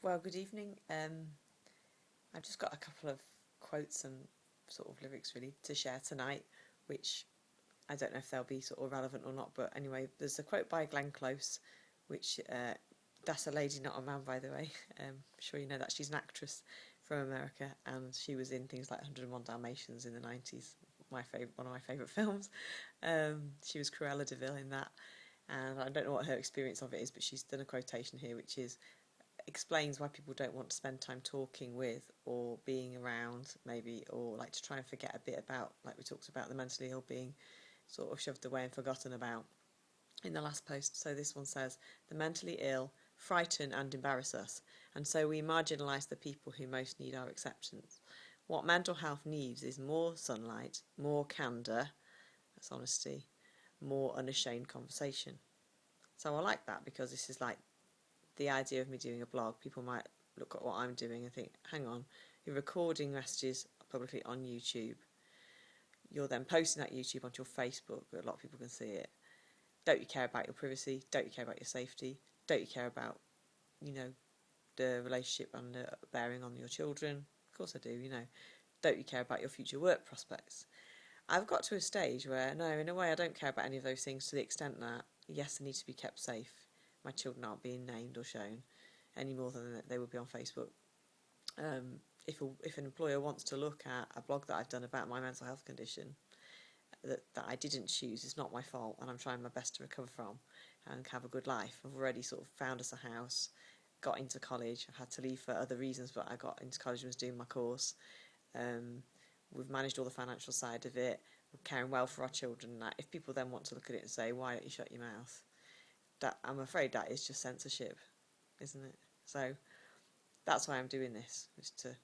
Well, good evening. I've just got a couple of quotes and sort of lyrics really to share tonight, which I don't know if they'll be sort of relevant or not, but anyway, there's a quote by Glenn Close, which that's a lady, not a man, by the way. I'm sure you know that she's an actress from America, and she was in things like 101 Dalmatians in the 90s, one of my favourite films. She was Cruella de Vil in that, and I don't know what her experience of it is, but she's done a quotation here, which is explains why people don't want to spend time talking with or being around, maybe, or like to try and forget a bit about, like we talked about, the mentally ill being sort of shoved away and forgotten about in the last post. So this one says, the mentally ill frighten and embarrass us, and so we marginalise the people who most need our acceptance. What mental health needs is more sunlight, more candour, that's honesty, more unashamed conversation. So I like that because this is like the idea of me doing a blog. People might look at what I'm doing and think, hang on, you're recording messages publicly on YouTube. You're then posting that YouTube onto your Facebook, but a lot of people can see it. Don't you care about your privacy? Don't you care about your safety? Don't you care about, the relationship and the bearing on your children? Of course I do, Don't you care about your future work prospects? I've got to a stage where, no, in a way, I don't care about any of those things to the extent that, yes, they need to be kept safe. My children aren't being named or shown any more than they would be on Facebook. If an employer wants to look at a blog that I've done about my mental health condition that I didn't choose, it's not my fault, and I'm trying my best to recover from and have a good life. I've already sort of found us a house, got into college. I had to leave for other reasons, but I got into college and was doing my course. We've managed all the financial side of it. We're caring well for our children. And that, if people then want to look at it and say, why don't you shut your mouth? That, I'm afraid that is just censorship, isn't it? So that's why I'm doing this, is to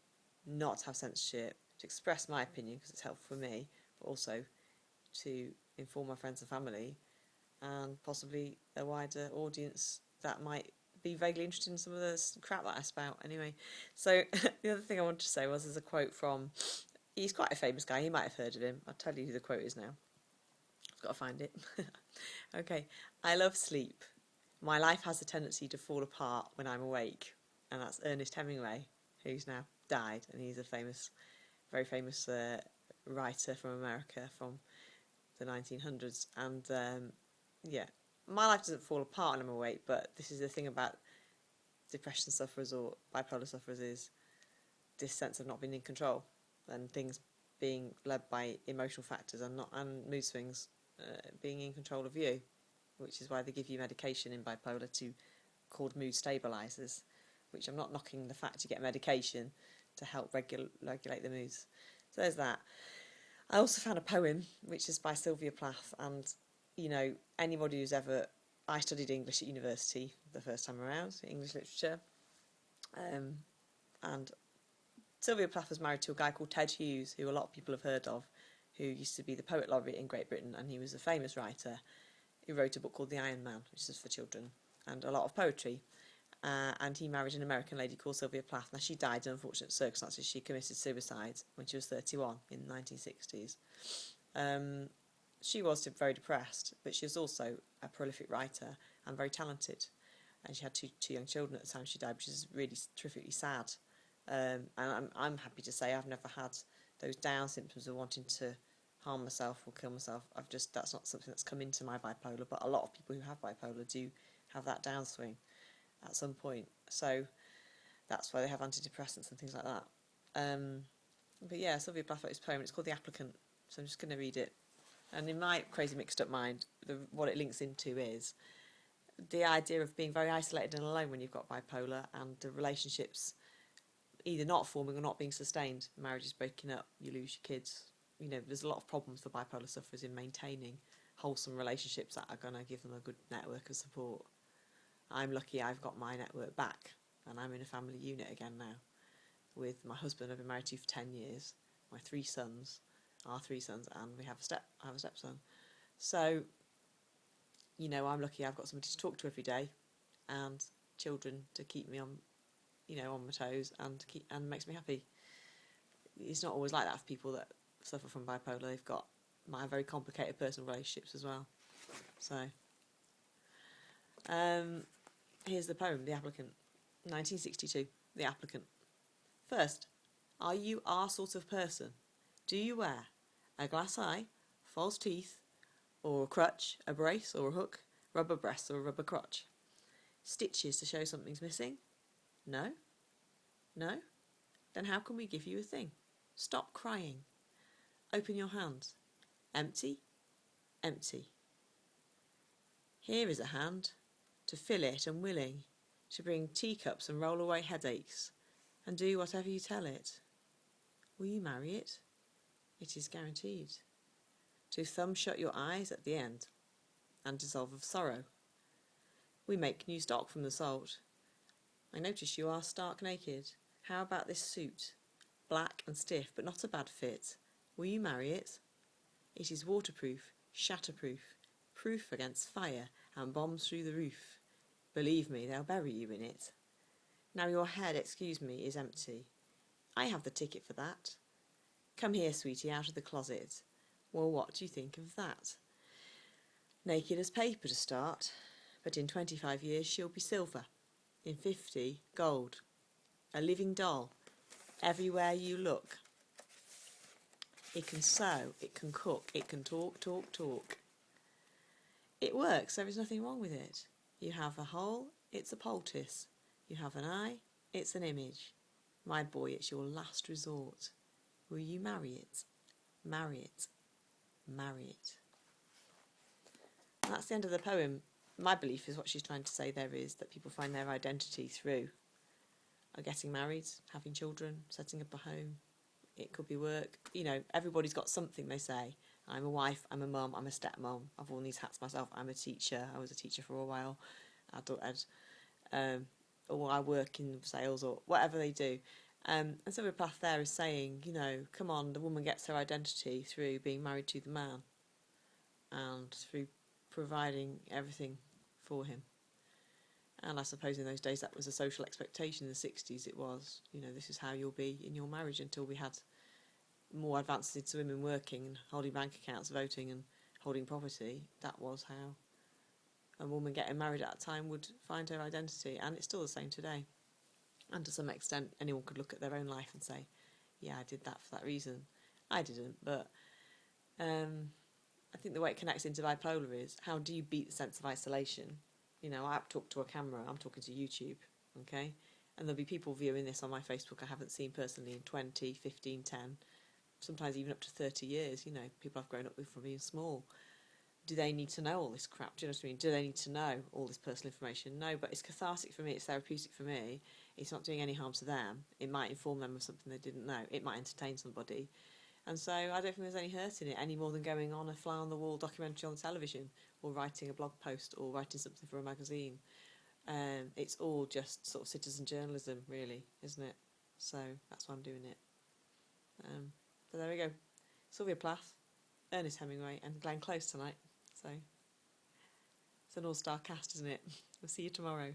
not have censorship, to express my opinion because it's helpful for me, but also to inform my friends and family and possibly a wider audience that might be vaguely interested in some of the crap that I spout anyway. So the other thing I wanted to say was there's a quote from, he's quite a famous guy, you might have heard of him. I'll tell you who the quote is now. I've got to find it. Okay. I love sleep. My life has a tendency to fall apart when I'm awake. And that's Ernest Hemingway, who's now died, and he's a very famous writer from America from the 1900s. And yeah, my life doesn't fall apart when I'm awake, but this is the thing about depression sufferers or bipolar sufferers, is this sense of not being in control and things being led by emotional factors and mood swings being in control of you, which is why they give you medication in bipolar called mood stabilizers, which I'm not knocking the fact you get medication to help regulate the moods. So there's that. I also found a poem which is by Sylvia Plath, and anybody who's ever, I studied English at university the first time around, English literature, and Sylvia Plath was married to a guy called Ted Hughes, who a lot of people have heard of, who used to be the poet laureate in Great Britain, and he was a famous writer who wrote a book called The Iron Man, which is for children, and a lot of poetry. And he married an American lady called Sylvia Plath. Now, she died in unfortunate circumstances. She committed suicide when she was 31 in the 1960s. She was very depressed, but she was also a prolific writer and very talented. And she had two young children at the time she died, which is really terrifically sad. And I'm happy to say I've never had those down symptoms of wanting to harm myself or kill myself. That's not something that's come into my bipolar, but a lot of people who have bipolar do have that downswing at some point. So that's why they have antidepressants and things like that. But yeah, Sylvia Plath wrote this poem. It's called The Applicant. So I'm just going to read it. And in my crazy mixed up mind, what it links into is the idea of being very isolated and alone when you've got bipolar, and the relationships either not forming or not being sustained. Marriages breaking up, you lose your kids. There's a lot of problems for bipolar sufferers in maintaining wholesome relationships that are going to give them a good network of support. I'm lucky I've got my network back, and I'm in a family unit again now with my husband I've been married to for 10 years, my our three sons, and I have a stepson. So, I'm lucky I've got somebody to talk to every day, and children to keep me on, on my toes, and makes me happy. It's not always like that for people that suffer from bipolar. They've got very complicated personal relationships as well. So, here's the poem, The Applicant. 1962. The applicant. First, are you our sort of person? Do you wear a glass eye, false teeth, or a crutch, a brace or a hook, rubber breasts or a rubber crotch? Stitches to show something's missing? No? No? Then how can we give you a thing? Stop crying. Open your hands. Empty? Empty. Here is a hand, to fill it and willing, to bring teacups and roll away headaches, and do whatever you tell it. Will you marry it? It is guaranteed. To thumb shut your eyes at the end, and dissolve of sorrow. We make new stock from the salt. I notice you are stark naked. How about this suit? Black and stiff, but not a bad fit. Will you marry it? It is waterproof, shatterproof, proof against fire and bombs through the roof. Believe me, they'll bury you in it. Now your head, excuse me, is empty. I have the ticket for that. Come here, sweetie, out of the closet. Well, what do you think of that? Naked as paper to start, but in 25 years she'll be silver. In 50, gold. A living doll. Everywhere you look. It can sew, it can cook, it can talk, talk, talk. It works, there is nothing wrong with it. You have a hole, it's a poultice. You have an eye, it's an image. My boy, it's your last resort. Will you marry it? Marry it. Marry it. And that's the end of the poem. My belief is what she's trying to say there is that people find their identity through getting married, having children, setting up a home. It could be work. You know, everybody's got something they say. I'm a wife, I'm a mum, I'm a stepmom. I've worn these hats myself. I'm a teacher. I was a teacher for a while, adult ed. Or I work in sales or whatever they do. And Sylvia Plath there is saying, you know, come on, the woman gets her identity through being married to the man and through providing everything for him. And I suppose in those days that was a social expectation. In the 60s it was, you know, this is how you'll be in your marriage, until we had more advances into women working and holding bank accounts, voting and holding property. That was how a woman getting married at a time would find her identity, and it's still the same today. And to some extent anyone could look at their own life and say, yeah, I did that for that reason. I didn't, but I think the way it connects into bipolar is, how do you beat the sense of isolation? You know, I talk to a camera, I'm talking to YouTube, okay? And there'll be people viewing this on my Facebook I haven't seen personally in 20, 15, 10, sometimes even up to 30 years, you know, people I've grown up with from being small. Do they need to know all this crap? Do you know what I mean? Do they need to know all this personal information? No, but it's cathartic for me, it's therapeutic for me. It's not doing any harm to them. It might inform them of something they didn't know. It might entertain somebody. And so I don't think there's any hurt in it, any more than going on a fly-on-the-wall documentary on television or writing a blog post or writing something for a magazine. It's all just sort of citizen journalism, really, isn't it? So that's why I'm doing it. So there we go. Sylvia Plath, Ernest Hemingway and Glenn Close tonight. So it's an all-star cast, isn't it? We'll see you tomorrow.